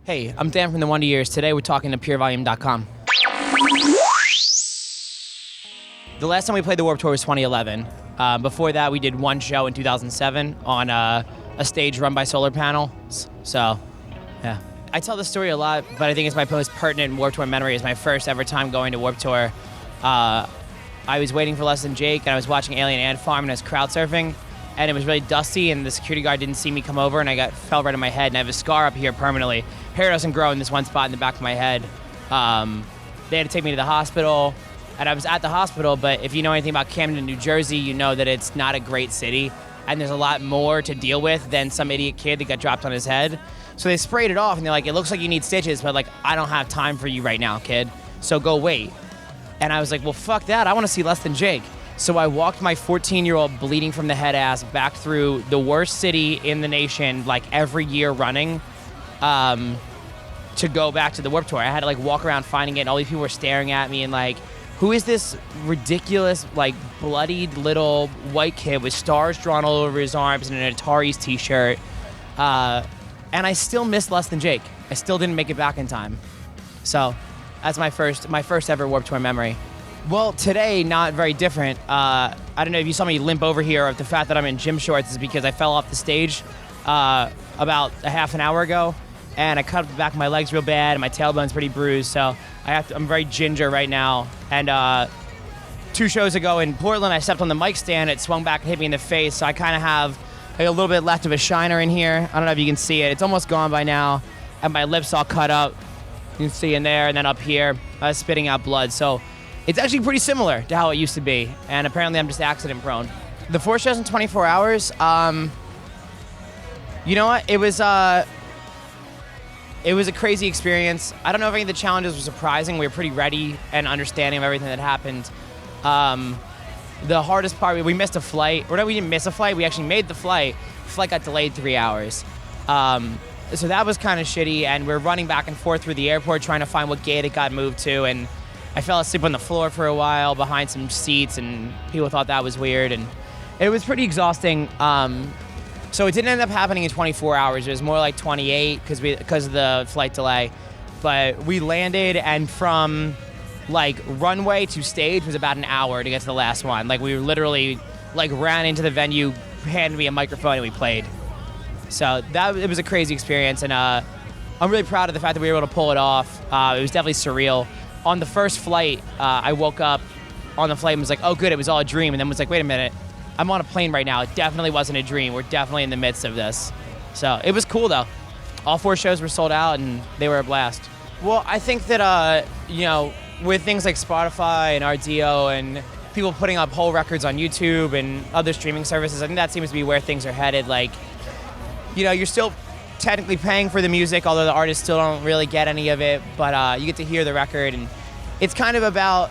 Hey, I'm Dan from the Wonder Years. Today we're talking to purevolume.com. The last time we played the Warped Tour was 2011. Before that, we did one show in 2007 on a stage run by solar panels. So, yeah. I tell this story a lot, but I think it's my most pertinent Warped Tour memory. Is my first ever time going to Warped Tour. I was waiting for Less Than Jake, and I was watching Alien Ant Farm, and I was crowd surfing, and it was really dusty, and the security guard didn't see me come over, and fell right on my head, and I have a scar up here permanently. Hair doesn't grow in this one spot in the back of my head. They had to take me to the hospital, and I was at the hospital, but if you know anything about Camden, New Jersey, you know that it's not a great city, and there's a lot more to deal with than some idiot kid that got dropped on his head. So they sprayed it off, and they're like, it looks like you need stitches, but like, I don't have time for you right now, kid, so go wait. And I was like, well, fuck that, I want to see Less Than Jake. So I walked my 14-year-old bleeding from the head ass back through the worst city in the nation, like every year running, to go back to the Warped Tour. I had to like walk around finding it, and all these people were staring at me and like, who is this ridiculous, like bloodied little white kid with stars drawn all over his arms and an Atari's t-shirt? And I still missed Less Than Jake. I still didn't make it back in time. So that's my first ever Warped Tour memory. Well, today, not very different. I don't know if you saw me limp over here, or if the fact that I'm in gym shorts is because I fell off the stage about a half an hour ago, and I cut up the back of my legs real bad, and my tailbone's pretty bruised, so I'm very ginger right now. And 2 shows ago in Portland, I stepped on the mic stand, it swung back and hit me in the face, so I kind of have like a little bit left of a shiner in here. I don't know if you can see it. It's almost gone by now, and my lips all cut up. You can see in there, and then up here, spitting out blood. So it's actually pretty similar to how it used to be, and apparently I'm just accident prone. The 4 shows in 24 hours, you know what? It was a crazy experience. I don't know if any of the challenges were surprising. We were pretty ready and understanding of everything that happened. The hardest part, we missed a flight. Or no, we didn't miss a flight. We actually made the flight. The flight got delayed 3 hours. So that was kind of shitty, and we're running back and forth through the airport trying to find what gate it got moved to, and I fell asleep on the floor for a while behind some seats, and people thought that was weird, and it was pretty exhausting. So it didn't end up happening in 24 hours. It was more like 28 because of the flight delay. But we landed, and from like runway to stage was about an hour to get to the last one. Like we literally like ran into the venue, handed me a microphone, and we played. So it was a crazy experience, and I'm really proud of the fact that we were able to pull it off. It was definitely surreal. On the first flight, I woke up on the flight and was like, oh good, it was all a dream, and then was like, wait a minute, I'm on a plane right now. It definitely wasn't a dream. We're definitely in the midst of this. So it was cool though. All 4 shows were sold out, and they were a blast. Well, I think that, you know, with things like Spotify and RDO and people putting up whole records on YouTube and other streaming services, I think that seems to be where things are headed. Like, you know, you're still technically paying for the music, although the artists still don't really get any of it, but you get to hear the record, and it's kind of about,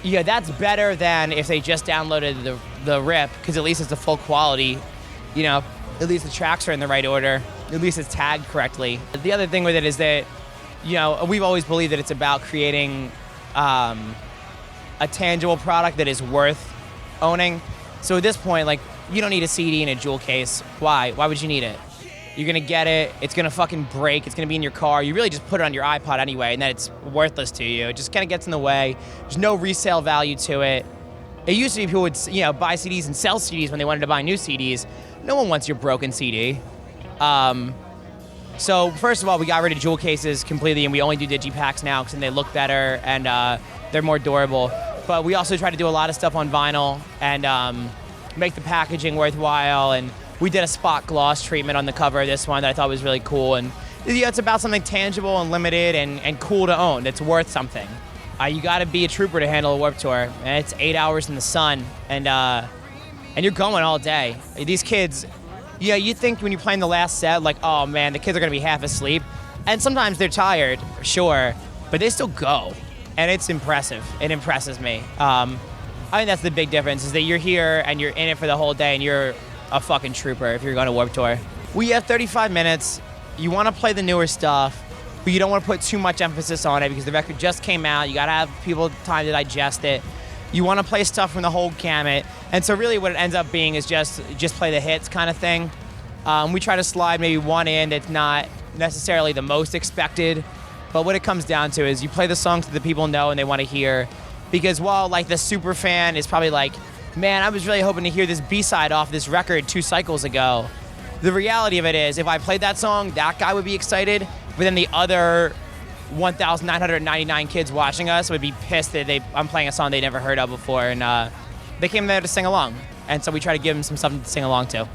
yeah, that's better than if they just downloaded the rip, because at least it's the full quality, you know, at least the tracks are in the right order, at least it's tagged correctly. The other thing with it is that, you know, we've always believed that it's about creating a tangible product that is worth owning. So at this point, like, you don't need a CD in a jewel case. Why? Why would you need it? You're gonna get it, it's gonna fucking break, it's gonna be in your car. You really just put it on your iPod anyway, and then it's worthless to you. It just kind of gets in the way. There's no resale value to it. It used to be people would, you know, buy CDs and sell CDs when they wanted to buy new CDs. No one wants your broken CD. So first of all, we got rid of jewel cases completely, and we only do digipacks now because they look better and they're more durable. But we also try to do a lot of stuff on vinyl and make the packaging worthwhile, and we did a spot gloss treatment on the cover of this one that I thought was really cool. And yeah, it's about something tangible and limited and cool to own that's worth something. You gotta be a trooper to handle a Warped Tour. And it's 8 hours in the sun, and you're going all day. These kids, yeah, you think when you're playing the last set, like, oh man, the kids are gonna be half asleep. And sometimes they're tired, sure, but they still go. And it's impressive. It impresses me. I think that's the big difference, is that you're here and you're in it for the whole day, and you're a fucking trooper if you're going to Warped Tour. We have 35 minutes. You want to play the newer stuff, but you don't want to put too much emphasis on it because the record just came out. You got to have people time to digest it. You want to play stuff from the whole gamut. And so really what it ends up being is just play the hits kind of thing. We try to slide maybe one in that's not necessarily the most expected. But what it comes down to is you play the songs that the people know and they want to hear. Because while like the super fan is probably like, man, I was really hoping to hear this B-side off this record 2 cycles ago. The reality of it is, if I played that song, that guy would be excited, but then the other 1,999 kids watching us would be pissed that I'm playing a song they never heard of before, and they came there to sing along. And so we try to give them something to sing along to.